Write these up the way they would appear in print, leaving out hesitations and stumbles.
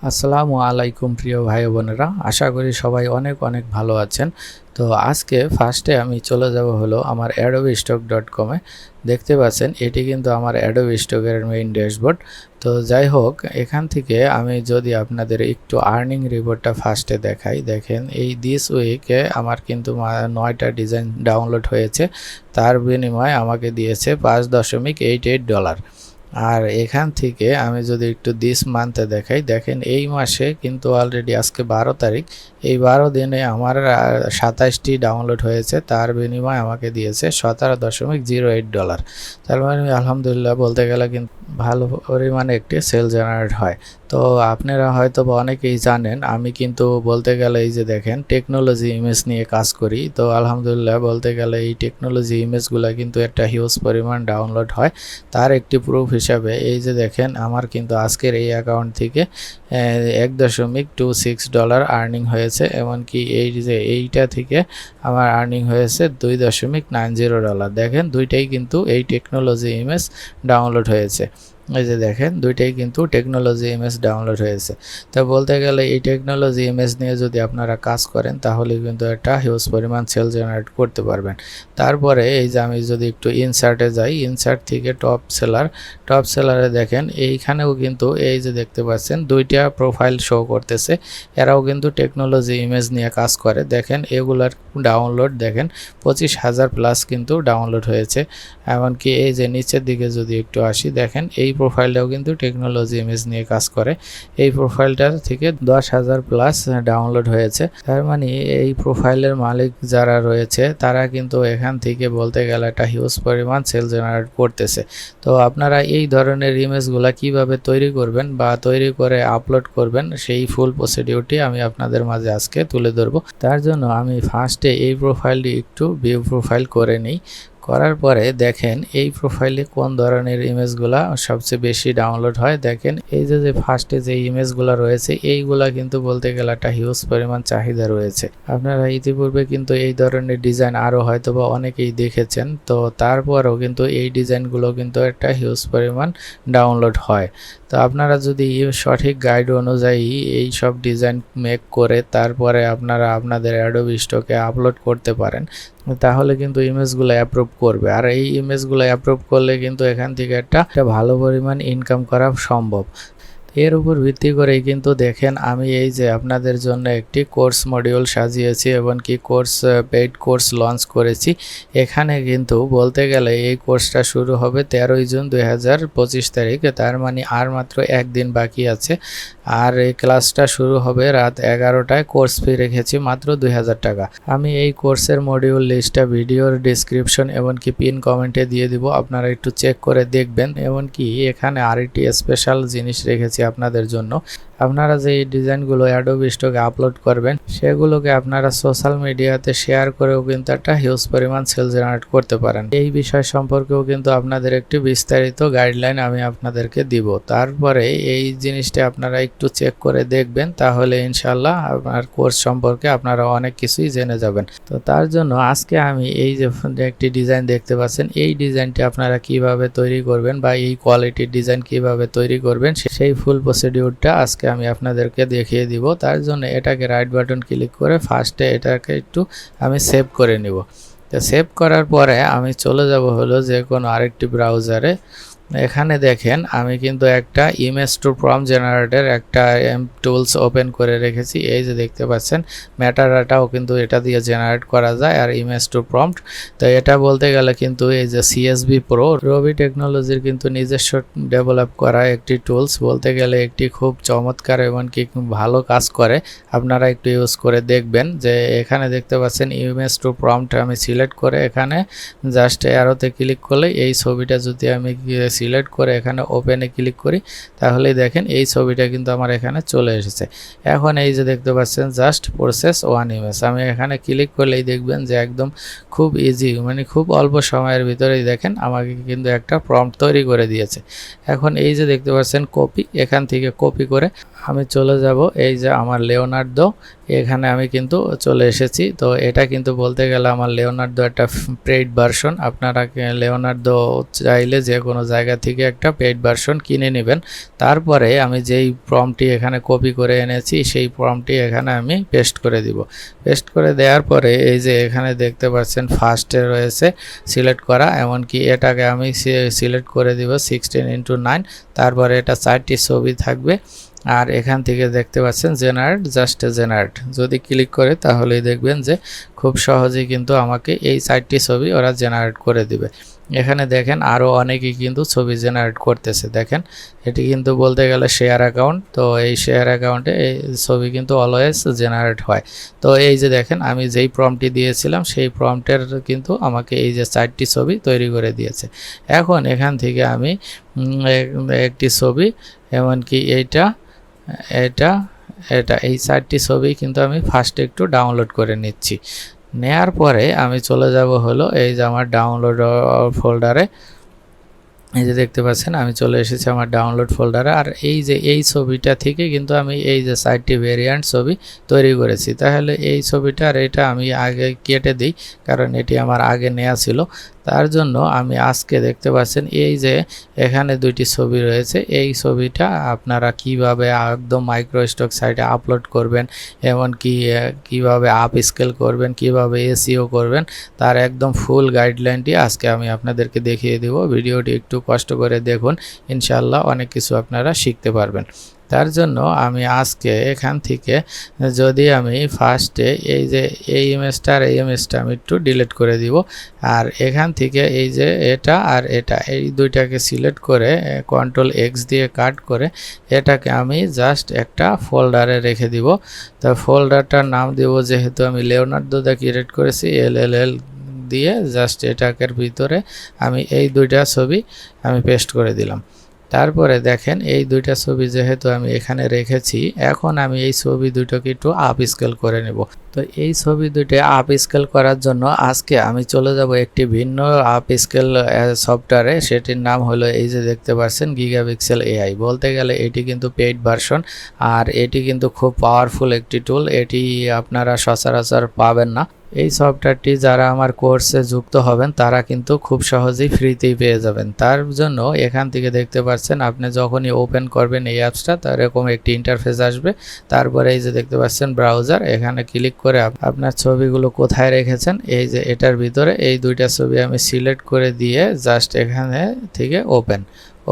আসসালামু আলাইকুম প্রিয় ভাই বোনেরা, আশা করি সবাই অনেক অনেক ভালো আছেন। তো আজকে ফার্স্টে আমি চলে যাব হলো আমার adobestock.com-এ। দেখতে পাচ্ছেন এটি কিন্তু আমার অ্যাডোবি স্টকের মেইন ড্যাশবোর্ড। তো যাই হোক, এখান থেকে আমি যদি আপনাদের একটু আর্নিং রিপোর্টটা ফার্স্টে দেখাই, দেখেন এই দিস উইকে আমার কিন্তু 9টা ডিজাইন ডাউনলোড হয়েছে। তার বিনিময়ে আমাকে দিয়েছে $5.88। আর এখান থেকে আমি যদি একটু দিস মান্থে দেখাই, দেখেন এই মাসে কিন্তু অলরেডি আজকে 12 তারিখ, এই 12 দিনে আমার 27টি ডাউনলোড হয়েছে। তার বিনিময়ে আমাকে দিয়েছে $17.08। তার মানে আলহামদুলিল্লাহ বলতে গেলে কিন্তু ভালো পরিমাণে একটি সেল জেনারেট হয়। তো আপনারা হয়তো বা অনেকেই জানেন আমি কিন্তু বলতে গেলে এই যে দেখেন টেকনোলজি ইমেজ নিয়ে কাজ করি। তো আলহামদুলিল্লাহ বলতে গেলে এই টেকনোলজি ইমেজগুলো কিন্তু একটা হিউজ পরিমাণ ডাউনলোড হয়। তার একটি প্রুফ হিসাবে এই যে দেখেন আমার কিন্তু আজকের এই অ্যাকাউন্ট থেকে $1.26 আর্নিং হয়েছে। এমনকি এই যে এইটা থেকে আমার আর্নিং হয়েছে $2.90। দেখেন দুইটাই কিন্তু এই টেকনোলজি ইমেজ ডাউনলোড হয়েছে। এই যে দেখেন দুইটাই কিন্তু টেকনোলজি ইমেজ ডাউনলোড হয়েছে। তো বলতে গেলে এই টেকনোলজি ইমেজ নিয়ে যদি আপনারা কাজ করেন তাহলে কিন্তু একটা হিউজ পরিমাণ সেল জেনারেট করতে পারবেন। তারপরে এই যে আমি যদি একটু ইনসার্টে যাই, ইনসার্ট থেকে টপ সেলারে দেখেন এইখানেও কিন্তু এই যে দেখতে পাচ্ছেন দুইটা প্রোফাইল শো করতেছে। এরাও কিন্তু টেকনোলজি ইমেজ নিয়ে কাজ করে। দেখেন এগুলার ডাউনলোড দেখেন 25,000 প্লাস কিন্তু ডাউনলোড হয়েছে। এমনকি এই যে নিচের দিকে যদি একটু আসি, দেখেন এই প্রোফাইলটাও কিন্তু টেকনোলজি ইমেজ নিয়ে কাজ করে। এই প্রোফাইলটার থেকে 10,000 প্লাস ডাউনলোড হয়েছে। তার মানে এই প্রোফাইলের মালিক যারা রয়েছে তারা কিন্তু এখান থেকে বলতে গেলে একটা হিউজ পরিমাণ সেল জেনারেট করতেছে। তো আপনারা এই ধরনের ইমেজগুলা কিভাবে তৈরি করবেন বা তৈরি করে আপলোড করবেন সেই ফুল প্রসিডিউরটি আমি আপনাদের মাঝে আজকে তুলে ধরবো। তার জন্য আমি ফার্স্টে এই প্রোফাইলটি একটু ভিউ প্রোফাইল করে নিই। করার পরে দেখেন এই প্রোফাইলে কোন ধরনের ইমেজগুলা সবচেয়ে বেশি ডাউনলোড হয়। দেখেন এই যে ফার্স্টে যে ইমেজগুলা রয়েছে এইগুলা কিন্তু বলতে গেলে একটা হিউজ পরিমাণ চাহিদা রয়েছে। আপনারা ইতিপূর্বে কিন্তু এই ধরনের ডিজাইন আরও হয়তো বা অনেকেই দেখেছেন। তো তারপরেও কিন্তু এই ডিজাইনগুলো কিন্তু একটা হিউজ পরিমাণ ডাউনলোড হয়। তো আপনারা যদি সঠিক গাইড অনুযায়ী এই সব ডিজাইন মেক করে তারপরে আপনারা আপনাদের অ্যাডোবি স্টকে আপলোড করতে পারেন তাহলে কিন্তু ইমেজগুলো অ্যাপ্রুভ করবে। আর এই ইমেজগুলো অ্যাপ্রুভ করলে কিন্তু এখান থেকে একটা ভালো পরিমাণ ইনকাম করা সম্ভব। এর উপর ভিত্তি করেই কিন্তু দেখেন আমি এই যে আপনাদের জন্য একটি কোর্স মডিউল সাজিয়েছি এবং কি পেইড কোর্স লঞ্চ করেছি। এখানে কিন্তু বলতে গেলে এই কোর্সটা শুরু হবে 13 জুন 2025 তারিখে। তার মানে আর মাত্র একদিন বাকি আছে। আর এই ক্লাসটা শুরু হবে রাত 11টায়। কোর্স ফি রেখেছি মাত্র 2000 টাকা। আমি এই কোর্সের মডিউল লিস্টটা ভিডিওর ডিসক্রিপশন এমনকি পিন কমেন্টে দিয়ে দিব, আপনারা একটু চেক করে দেখবেন। এমনকি এখানে আরেকটি স্পেশাল জিনিস রেখেছি আপনাদের জন্য। আপনারা যে এই ডিজাইনগুলো অ্যাডোবি স্টকে আপলোড করবেন সেগুলোকে আপনারা সোশ্যাল মিডিয়াতে শেয়ার করেও কিন্তু একটা হিউজ পরিমাণ সেল জেনারেট করতে পারেন। এই বিষয় সম্পর্কেও কিন্তু আপনাদের একটি বিস্তারিত গাইডলাইন আমি আপনাদেরকে দিব। তারপরে এই জিনিসটা আপনারা একটু চেক করে দেখবেন, তাহলে ইনশাল্লাহ আপনার কোর্স সম্পর্কে আপনারা অনেক কিছুই জেনে যাবেন। তো তার জন্য আজকে আমি এই যে একটি ডিজাইন দেখতে পাচ্ছেন, এই ডিজাইনটি আপনারা কিভাবে তৈরি করবেন বা এই কোয়ালিটির ডিজাইন কিভাবে তৈরি করবেন সেই ফুল প্রসিডিউরটা আজকে আমি আপনাদেরকে দেখিয়ে দিব। তার জন্য এটাকে রাইট বাটন ক্লিক করে ফার্স্টে এটাকে একটু আমি সেভ করে নিব। তো সেভ করার পরে আমি চলে যাব হলো যে কোনো আরেকটি ব্রাউজারে। এখানে দেখেন আমি কিন্তু একটা ইমেজ টু প্রম্পট জেনারেটর একটা টুলস ওপেন করে রেখেছি। এই যে দেখতে পাচ্ছেন মেটাডাটাও কিন্তু এটা দিয়ে জেনারেট করা যায় আর ইমেজ টু প্রম্পট। তো এটা বলতে গেলে কিন্তু এই যে সিএসভি প্রো রবি টেকনোলজির কিন্তু নিজস্ব ডেভেলপ করা একটি টুলস, বলতে গেলে একটি খুব চমৎকার এবং কি ভালো কাজ করে। আপনারা একটু ইউজ করে দেখবেন। যে এখানে দেখতে পাচ্ছেন ইমেজ টু প্রম্পট আমি সিলেক্ট করে এখানে জাস্ট অ্যারোতে ক্লিক করলে এই ছবিটা যদি আমি সিলেক্ট করে এখানে ওপেনে ক্লিক করি তাহলেই দেখেন এই ছবিটা কিন্তু আমার এখানে চলে এসেছে। এখন এই যে দেখতে পাচ্ছেন জাস্ট প্রসেস ওয়ান ইমেজ, আমি এখানে ক্লিক করলেই দেখবেন যে একদম খুব ইজি, মানে খুব অল্প সময়ের ভিতরেই দেখেন আমাকে কিন্তু একটা প্রম্পট তৈরি করে দিয়েছে। এখন এই যে দেখতে পাচ্ছেন কপি, এখান থেকে কপি করে আমি চলে যাব এই যে আমার লিওনার্দো, এখানে আমি কিন্তু চলে এসেছি। তো এটা কিন্তু বলতে গেলে আমার লিওনার্দো একটা পেইড ভার্সন। আপনারা লিওনার্দো চাইলে যে কোনো জায়গা থেকে একটা পেইড ভার্সন কিনে নেবেন। তারপরে আমি যেই প্রম্পটটি এখানে কপি করে এনেছি সেই প্রম্পটটি এখানে আমি পেস্ট করে দিব। পেস্ট করে দেওয়ার পরে এই যে এখানে দেখতে পাচ্ছেন ফার্স্টে রয়েছে সিলেক্ট করা, এমনকি এটাকে আমি সিলেক্ট করে দিব 16:9। তারপরে এটা 4টি ছবি থাকবে। আর এখান থেকে দেখতে পাচ্ছেন জেনারেট, জাস্ট জেনারেট যদি ক্লিক করে তাহলেই দেখবেন যে খুব সহজেই কিন্তু আমাকে এই 4টি ছবি ওরা জেনারেট করে দিবে। এখানে দেখেন আরও অনেকেই কিন্তু ছবি জেনারেট করতেছে। দেখেন এটি কিন্তু বলতে গেলে শেয়ার অ্যাকাউন্ট। তো এই শেয়ার অ্যাকাউন্টে এই ছবি কিন্তু অলওয়েজ জেনারেট হয়। তো এই যে দেখেন আমি যেই প্রম্পটটি দিয়েছিলাম সেই প্রম্পটের কিন্তু আমাকে এই যে 4টি ছবি তৈরি করে দিয়েছে। এখন এখান থেকে আমি একটি ছবি, এমনকি এটা এই 4টি ছবি কিন্তু আমি ফার্স্টে একটু ডাউনলোড করে নিচ্ছি। নেয়ার পরে আমি চলে যাব হলো এই যে আমার ডাউনলোড ফোল্ডারে। এই যে দেখতে পাচ্ছেন আমি চলে এসেছি আমার ডাউনলোড ফোল্ডারে। আর এই যে এই ছবিটা থেকে কিন্তু আমি এই যে 4টি ভেরিয়েন্ট ছবি তৈরি করেছি। তাহলে এই ছবিটা আর এটা আমি আগে কেটে দিই, কারণ এটি আমার আগে নেওয়া ছিল। তার জন্য আমি আজকে দেখতে পাচ্ছেন এই যে এখানে 2টি ছবি রয়েছে। এই ছবিটা আপনারা কিভাবে একদম মাইক্রোস্টক সাইটে আপলোড করবেন, এমনকি কিভাবে আপ স্কেল করবেন, কিভাবে এসইও করবেন, তার একদম ফুল গাইডলাইনটি আজকে আমি আপনাদেরকে দেখিয়ে দেব। ভিডিওটি একটু কষ্ট করে দেখুন, ইনশাআল্লাহ অনেক কিছু আপনারা শিখতে পারবেন। তার জন্য আমি আজকে এখান থেকে যদি আমি ফার্স্টে এই যে এই ইমেজটা আর এই ইমেজটা আমি একটু ডিলিট করে দিব। আর এখান থেকে এই যে এটা আর এটা এই দুইটাকে সিলেক্ট করে Ctrl+X দিয়ে কাট করে এটাকে আমি জাস্ট একটা ফোল্ডারে রেখে দিব। তো ফোল্ডারটার নাম দেব, যেহেতু আমি লিওনার্দো দা ক্রিয়েট করেছি, LLL দিয়ে জাস্ট এটাকের ভিতরে আমি এই 2টা ছবি আমি পেস্ট করে দিলাম। তারপরে দেখেন এই 2টা ছবি যেহেতু আমি এখানে রেখেছি, এখন আমি এই ছবি দুটোকে একটু আপ স্কেল করে নেব। তো এই ছবি দুটো আপ স্কেল করার জন্য আজকে আমি চলে যাব একটি ভিন্ন আপ স্কেল সফটওয়্যারে। সেটির নাম হলো এই যে দেখতে পাচ্ছেন গিগাপিক্সেল AI। বলতে গেলে এটি কিন্তু পেইড ভার্সন, আর এটি কিন্তু খুব পাওয়ারফুল একটি টুল। এটি আপনারা সচরাচর পাবেন না। এই সফটওয়্যারটি যারা আমার কোর্সে যুক্ত হবেন তারা কিন্তু খুব সহজেই ফ্রিতেই পেয়ে যাবেন। তার জন্য এখান থেকে দেখতে পাচ্ছেন আপনি যখনই ওপেন করবেন এই অ্যাপসটা, তার এরকম একটি ইন্টারফেস আসবে। তারপরে এই যে দেখতে পাচ্ছেন ব্রাউজার, এখানে ক্লিক করে আপনার ছবিগুলো কোথায় রেখেছেন এই যে এটার ভিতরে এই 2টা ছবি আমি সিলেক্ট করে দিয়ে জাস্ট এখানে থেকে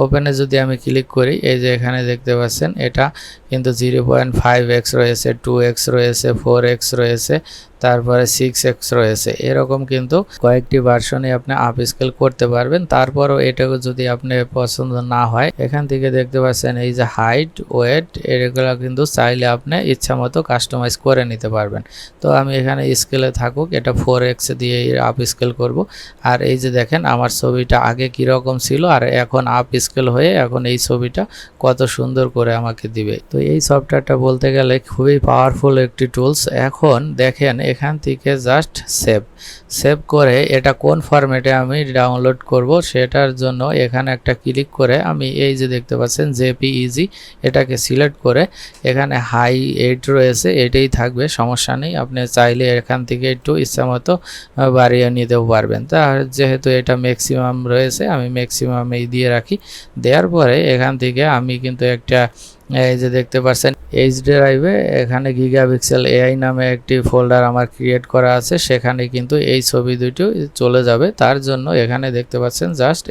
ওপেনে যদি আমি ক্লিক করি, এই যে এখানে দেখতে পাচ্ছেন এটা কিন্তু 0.5x রয়েছে, 2x রয়েছে, 4x রয়েছে, তারপরে 6x রয়েছে। এরকম কিন্তু কয়েকটি ভার্সনে আপনি আপ স্কেল করতে পারবেন। তারপরও এটাকে যদি আপনি পছন্দ না হয়, এখান থেকে দেখতে পাচ্ছেন এই যে হাইট, ওয়েট, এগুলো কিন্তু চাইলে আপনি ইচ্ছা মতো কাস্টমাইজ করে নিতে পারবেন। তো আমি এখানে স্কেলে থাকুক, এটা 4x দিয়ে আপ স্কেল করব। আর এই যে দেখেন আমার ছবিটা আগে কীরকম ছিল আর এখন আপ স্কেল হয়ে এখন এই ছবিটা কত সুন্দর করে আমাকে দিবে। তো এই সফটওয়্যারটা বলতে গেলে খুবই পাওয়ারফুল একটি টুলস। এখন দেখেন এখান থেকে জাস্ট সেভ করে এটা কোন ফরম্যাটে আমি ডাউনলোড করব সেটার জন্য এখানে একটা ক্লিক করে আমি এই যে দেখতে পাচ্ছেন JPEG এটাকে সিলেক্ট করে এখানে হাই 8 রয়েছে, এটাই থাকবে, সমস্যা নেই। আপনি চাইলে এখান থেকে একটু ইচ্ছামতো বাড়িয়ে নিতেও পারবেন। তা যেহেতু এটা ম্যাক্সিমাম রয়েছে আমি ম্যাক্সিমাম এই দিয়ে রাখি। দেওয়ার পরে এখান থেকে আমি কিন্তু একটা এই যে দেখতে পাচ্ছেন এইচ ড্রাইভে এখানে গিগাপিক্সেল AI নামে একটি ফোল্ডার আমার ক্রিয়েট করা আছে, সেখানে কিন্তু এই ছবি দুটো চলে যাবে। তার জন্য এখানে দেখতে পাচ্ছেন জাস্ট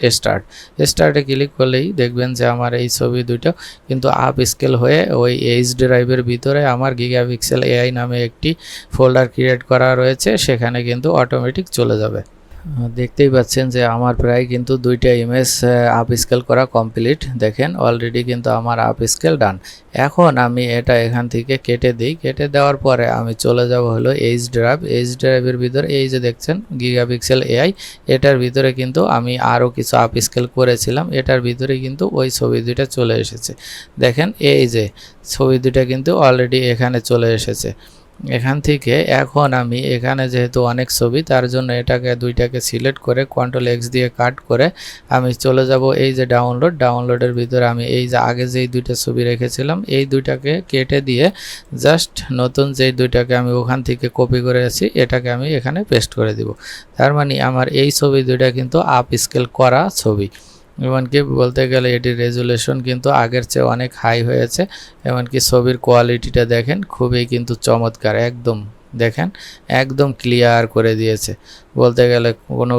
স্টার্টে ক্লিক করলেই দেখবেন যে আমার এই ছবি দুটো কিন্তু আপ স্কেল হয়ে ওই এইচ ড্রাইভের ভিতরে আমার গিগাপিক্সেল AI নামে একটি ফোল্ডার ক্রিয়েট করা রয়েছে, সেখানে কিন্তু অটোমেটিক চলে যাবে। দেখতেই পাচ্ছেন যে আমার প্রায় কিন্তু 2টা ইমেজ আপ স্কেল করা কমপ্লিট। দেখেন অলরেডি কিন্তু আমার আপ স্কেল ডান। এখন আমি এটা এখান থেকে কেটে দিই। কেটে দেওয়ার পরে আমি চলে যাব হলো এইচ ড্রাইভের ভিতরে এই যে দেখছেন গিগাপিক্সেল AI, এটার ভিতরে কিন্তু আমি আরও কিছু আপ স্কেল করেছিলাম, এটার ভিতরে কিন্তু ওই ছবি দুটো চলে এসেছে। দেখেন এই যে ছবি দুটো কিন্তু অলরেডি এখানে চলে এসেছে। এখান থেকে এখন আমি এখানে যেহেতু অনেক ছবি তার জন্য এটাকে দুইটাকে সিলেক্ট করে কন্ট্রোল এক্স দিয়ে কাট করে আমি চলে যাব এই যে ডাউনলোডের ভিতরে আমি এই যে আগে যেই দুইটা ছবি রেখেছিলাম এই দুইটাকে কেটে দিয়ে জাস্ট নতুন যেই দুইটাকে আমি ওখান থেকে কপি করে আছি এটাকে আমি এখানে পেস্ট করে দিব। তার মানে আমার এই ছবি দুইটা কিন্তু আপ স্কেল করা ছবি। এমনকি বলতে গেলে এটির রেজুলেশন কিন্তু আগের চেয়ে অনেক হাই হয়েছে। এমনকি ছবির কোয়ালিটিটা দেখেন খুবই কিন্তু চমৎকার, একদম দেখেন একদম ক্লিয়ার করে দিয়েছে, বলতে গেলে কোনো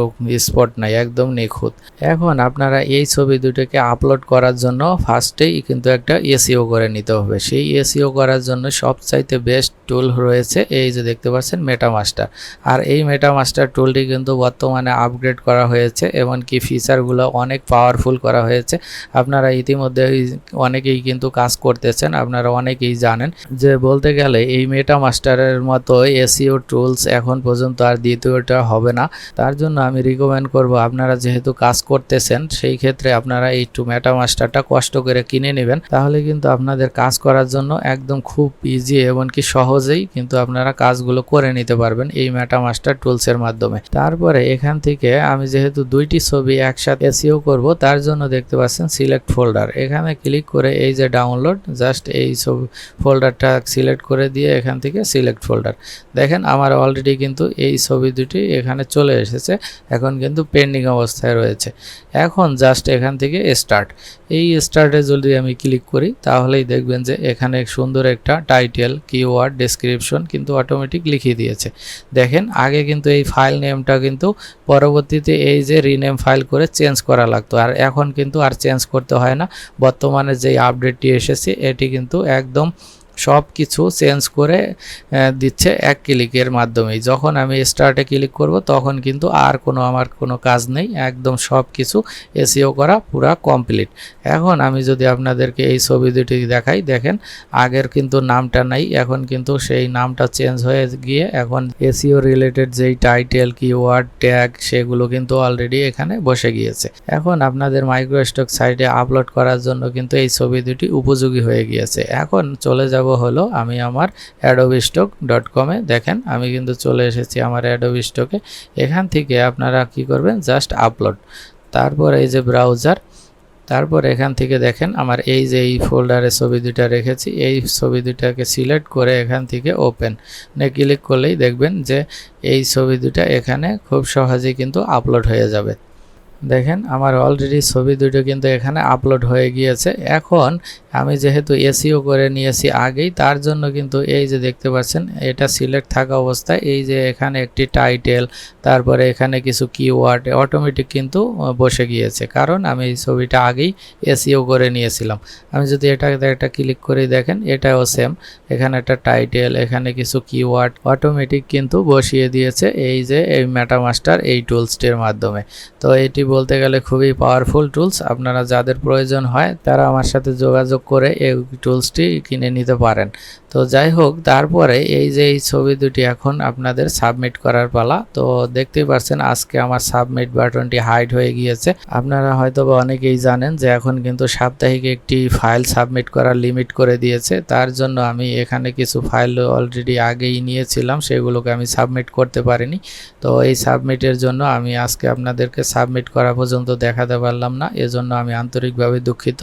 স্পট নাই, একদম নিখুঁত। এখন আপনারা এই ছবি দুটোকে আপলোড করার জন্য ফার্স্টেই কিন্তু একটা এসইও করে নিতে হবে। সেই এসইও করার জন্য সবচাইতে বেস্ট টুল রয়েছে এই যে দেখতে পাচ্ছেন মেটামাস্টার। আর এই মেটামাস্টার টুলটি কিন্তু বর্তমানে আপগ্রেড করা হয়েছে, এমনকি ফিচারগুলো অনেক পাওয়ারফুল করা হয়েছে। আপনারা ইতিমধ্যে অনেকেই কিন্তু কাজ করতেছেন, আপনারা অনেকেই জানেন যে বলতে গেলে এই মেটামাস্টারের মতো এসইও টুলস এখন পর্যন্ত আর দ্বিতীয়টা হবে না। তার জন্য আমি রিকমেন্ড করব আপনারা যেহেতু কাজ করতেছেন সেই ক্ষেত্রে আপনারা এই মেটামাস্টারটা কষ্ট করে কিনে নেবেন, তাহলে কিন্তু আপনাদের কাজ করার জন্য একদম খুব ইজি এমনকি সহজেই কিন্তু আপনারা কাজগুলো করে নিতে পারবেন এই মেটামাস্টার টুলসের মাধ্যমে। তারপরে এখান থেকে আমি যেহেতু দুইটি ছবি একসাথে এসইও করব তার জন্য দেখতে পাচ্ছেন সিলেক্ট ফোল্ডার, এখানে ক্লিক করে এই যে ডাউনলোড জাস্ট এই ছবি ফোল্ডারটা সিলেক্ট করে দিয়ে এখান থেকে সিলেক্ট ফোল্ডার দেখেন আমার অলরেডি কিন্তু এই ছবি দুটি এখানে চলে এসেছে, এখন কিন্তু পেন্ডিং অবস্থায় রয়েছে। এখন জাস্ট এখান থেকে স্টার্ট, এই স্টার্টে যদি আমি ক্লিক করি তাহলেই দেখবেন যে এখানে সুন্দর একটা টাইটেল কিওয়ার্ড ডেসক্রিপশন কিন্তু অটোমেটিক লিখিয়ে দিয়েছে। দেখেন আগে কিন্তু এই ফাইল নেমটা কিন্তু পরবর্তীতে এই যে রিনেম ফাইল করে চেঞ্জ করা লাগতো, আর এখন কিন্তু আর চেঞ্জ করতে হয় না। বর্তমানে যেই আপডেটটি এসেছে এটি কিন্তু একদম সব কিছু চেঞ্জ করে দিচ্ছে এক ক্লিকের মাধ্যমেই। যখন আমি স্টার্টে ক্লিক করব তখন কিন্তু আর আমার কোনো কাজ নেই, একদম সব কিছু এসইও করা পুরা কমপ্লিট। এখন আমি যদি আপনাদেরকে এই ছবি দুটি দেখাই, দেখেন আগের কিন্তু নামটা নাই, এখন কিন্তু সেই নামটা চেঞ্জ হয়ে গিয়ে এখন এসইও রিলেটেড যেই টাইটেল কিওয়ার্ড ট্যাগ সেগুলো কিন্তু অলরেডি এখানে বসে গিয়েছে। এখন আপনাদের মাইক্রোস্টক সাইটে আপলোড করার জন্য কিন্তু এই ছবি দুটি উপযোগী হয়ে গিয়েছে। এখন চলে যাব হলো আমি আমার adobestock.com এ, দেখেন আমি কিন্তু চলে এসেছি আমার অ্যাডোবি স্টকে। এখান থেকে আপনারা কি করবেন জাস্ট আপলোড, তারপর এই যে ব্রাউজার, তারপর এখান থেকে দেখেন আমার এই যে এই ফোল্ডারে ছবি দুটা রেখেছি এই ছবি দুটাকে সিলেক্ট করে এখান থেকে ওপেন নে ক্লিক করলেই দেখবেন যে এই ছবি দুটা এখানে খুব সহজেই কিন্তু আপলোড হয়ে যাবে। দেখেন আমার অলরেডি ছবি দুটো কিন্তু এখানে আপলোড হয়ে গিয়েছে। এখন আমি যেহেতু এসইও করে নিয়েছি আগেই তার জন্য কিন্তু এই যে দেখতে পাচ্ছেন এটা সিলেক্ট থাকা অবস্থায় এই যে এখানে একটি টাইটেল তারপরে এখানে কিছু কিওয়ার্ড অটোমেটিক কিন্তু বসে গিয়েছে, কারণ আমি এই ছবিটা আগেই এসইও করে নিয়েছিলাম। আমি যদি এটাকে একটা ক্লিক করে দেখেন এটাও সেম, এখানে একটা টাইটেল এখানে কিছু কিওয়ার্ড অটোমেটিক কিন্তু বসিয়ে দিয়েছে এই যে এই মেটামাস্টার এই টুলসটির মাধ্যমে। তো এটি বলতে গেলে খুবই পাওয়ারফুল টুলস, আপনারা যাদের প্রয়োজন হয় তারা আমার সাথে যোগাযোগ করে এই টুলসটি কিনে নিতে পারেন। তো যাই হোক, তারপরে এই যে এই ছবি দুটি এখন আপনাদের সাবমিট করার পালা। তো দেখতেই পাচ্ছেন আজকে আমার সাবমিট বাটনটি হাইড হয়ে গিয়েছে। আপনারা হয়তো বা অনেকেই জানেন যে এখন কিন্তু সাপ্তাহিক একটি ফাইল সাবমিট করার লিমিট করে দিয়েছে, তার জন্য আমি এখানে কিছু ফাইল অলরেডি আগেই নিয়েছিলাম, সেগুলোকে আমি সাবমিট করতে পারিনি। তো এই সাবমিটের জন্য আমি আজকে আপনাদেরকে সাবমিট করা পর্যন্ত দেখাতে পারলাম না, এজন্য আমি আন্তরিকভাবে দুঃখিত।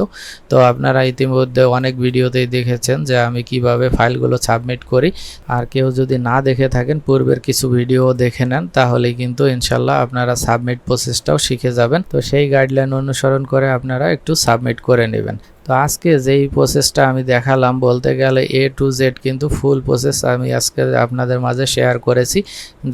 তো আপনারা ইতিমধ্যে অনেক ভিডিওতেই দেখেছেন যে আমি কিভাবে ফাইলগুলো সাবমিট করি, আর কেউ যদি না দেখে থাকেন পূর্বের কিছু ভিডিও দেখে নেন তাহলেই কিন্তু ইনশাল্লাহ আপনারা সাবমিট প্রসেসটাও শিখে যাবেন। তো সেই গাইডলাইন অনুসরণ করে আপনারা একটু সাবমিট করে নেবেন। তো আজকে যেই প্রসেসটা আমি দেখালাম বলতে গেলে A to Z কিন্তু ফুল প্রসেস আমি আজকে আপনাদের মাঝে শেয়ার করেছি,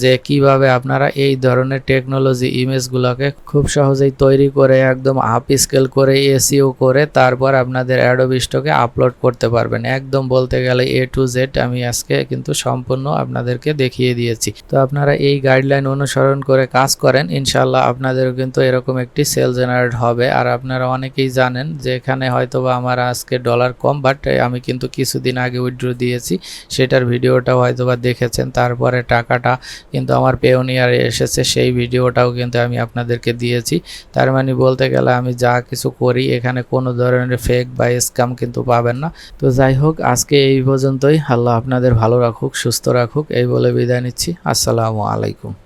যে কিভাবে আপনারা এই ধরনের টেকনোলজি ইমেজগুলোকে খুব সহজেই তৈরি করে একদম আপ স্কেল করে এসইও করে তারপর আপনাদের অ্যাডোবি স্টকে আপলোড করতে পারবেন। একদম বলতে গেলে A to Z আমি আজকে কিন্তু সম্পূর্ণ আপনাদেরকে দেখিয়ে দিয়েছি। তো আপনারা এই গাইডলাইন অনুসরণ করে কাজ করেন, ইনশাল্লাহ আপনাদেরও কিন্তু এরকম একটি সেল জেনারেট হবে। আর আপনারা অনেকেই জানেন যে এখানে হয়তো হয়তোবা আমার আজকে ডলার কম, বাট আমি কিন্তু কিছুদিন আগে উইথড্র দিয়েছি, সেটার ভিডিওটাও হয়তোবা দেখেছেন। তারপরে টাকাটা কিন্তু আমার পেওনিয়ারে এসেছে, সেই ভিডিওটাও কিন্তু আমি আপনাদেরকে দিয়েছি। তার মানে বলতে গেলে আমি যা কিছু করি এখানে কোনো ধরনের ফেক বা স্ক্যাম কিন্তু পাবেন না। তো যাই হোক, আজকে এই পর্যন্তই। আল্লাহ আপনাদের ভালো রাখুক, সুস্থ রাখুক, এই বলে বিদায় নিচ্ছি। আসসালামু আলাইকুম।